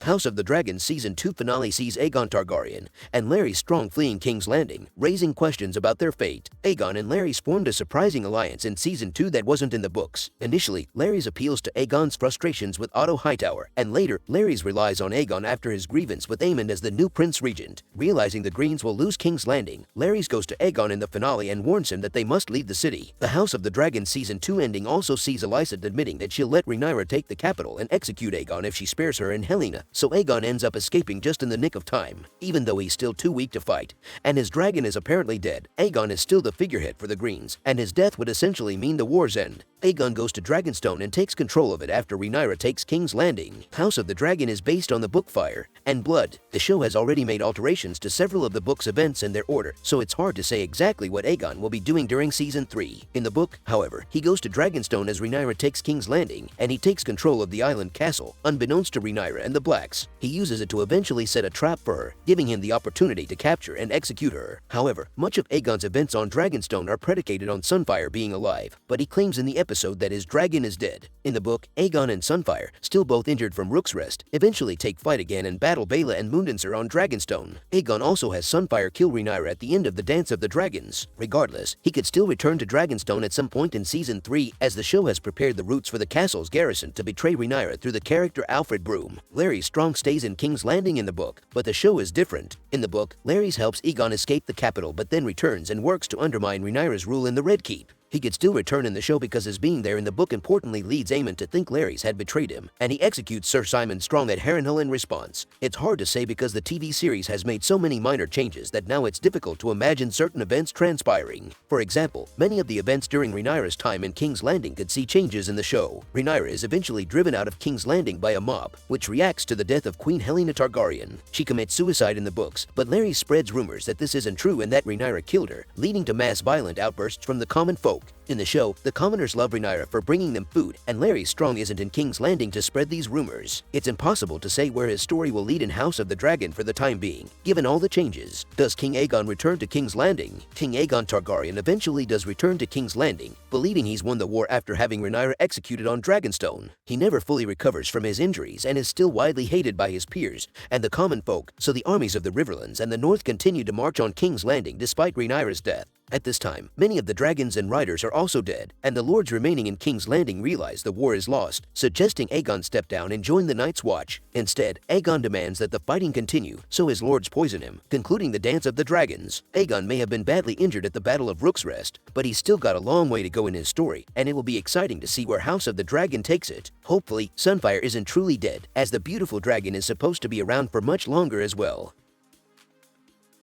House of the Dragon Season 2 finale sees Aegon Targaryen and Larys Strong fleeing King's Landing, raising questions about their fate. Aegon and Larys formed a surprising alliance in Season 2 that wasn't in the books. Initially, Larys appeals to Aegon's frustrations with Otto Hightower, and later, Larys relies on Aegon after his grievance with Aemond as the new Prince Regent. Realizing the Greens will lose King's Landing, Larys goes to Aegon in the finale and warns him that they must leave the city. The House of the Dragon Season 2 ending also sees Alicent admitting that she'll let Rhaenyra take the capital and execute Aegon if she spares her and Helaena, so Aegon ends up escaping just in the nick of time. Even though he's still too weak to fight, and his dragon is apparently dead, Aegon is still the figurehead for the Greens, and his death would essentially mean the war's end. Aegon goes to Dragonstone and takes control of it after Rhaenyra takes King's Landing. House of the Dragon is based on the book Fire and Blood. The show has already made alterations to several of the book's events and their order, so it's hard to say exactly what Aegon will be doing during Season 3. In the book, however, he goes to Dragonstone as Rhaenyra takes King's Landing, and he takes control of the island castle, unbeknownst to Rhaenyra and the Blacks. He uses it to eventually set a trap for her, giving him the opportunity to capture and execute her. However, much of Aegon's events on Dragonstone are predicated on Sunfire being alive, but he claims in the episode that his dragon is dead. In the book, Aegon and Sunfire, still both injured from Rook's Rest, eventually take fight again and battle Baela and Moondancer on Dragonstone. Aegon also has Sunfire kill Rhaenyra at the end of the Dance of the Dragons. Regardless, he could still return to Dragonstone at some point in Season 3, as the show has prepared the roots for the castle's garrison to betray Rhaenyra through the character Alfred Broom. Larys Strong stays in King's Landing in the book, but the show is different. In the book, Larys helps Aegon escape the capital but then returns and works to undermine Rhaenyra's rule in the Red Keep. He could still return in the show because his being there in the book importantly leads Aemond to think Larys had betrayed him, and he executes Sir Simon Strong at Harrenhal in response. It's hard to say because the TV series has made so many minor changes that now it's difficult to imagine certain events transpiring. For example, many of the events during Rhaenyra's time in King's Landing could see changes in the show. Rhaenyra is eventually driven out of King's Landing by a mob, which reacts to the death of Queen Helaena Targaryen. She commits suicide in the books, but Larys spreads rumors that this isn't true and that Rhaenyra killed her, leading to mass violent outbursts from the common folk. In the show, the commoners love Rhaenyra for bringing them food, and Larys Strong isn't in King's Landing to spread these rumors. It's impossible to say where his story will lead in House of the Dragon for the time being, given all the changes. Does King Aegon return to King's Landing? King Aegon Targaryen eventually does return to King's Landing, believing he's won the war after having Rhaenyra executed on Dragonstone. He never fully recovers from his injuries and is still widely hated by his peers and the common folk, so the armies of the Riverlands and the North continue to march on King's Landing despite Rhaenyra's death. At this time, many of the dragons and riders are also dead, and the lords remaining in King's Landing realize the war is lost, suggesting Aegon step down and join the Night's Watch. Instead, Aegon demands that the fighting continue, so his lords poison him, concluding the Dance of the Dragons. Aegon may have been badly injured at the Battle of Rook's Rest, but he's still got a long way to go in his story, and it will be exciting to see where House of the Dragon takes it. Hopefully, Sunfire isn't truly dead, as the beautiful dragon is supposed to be around for much longer as well.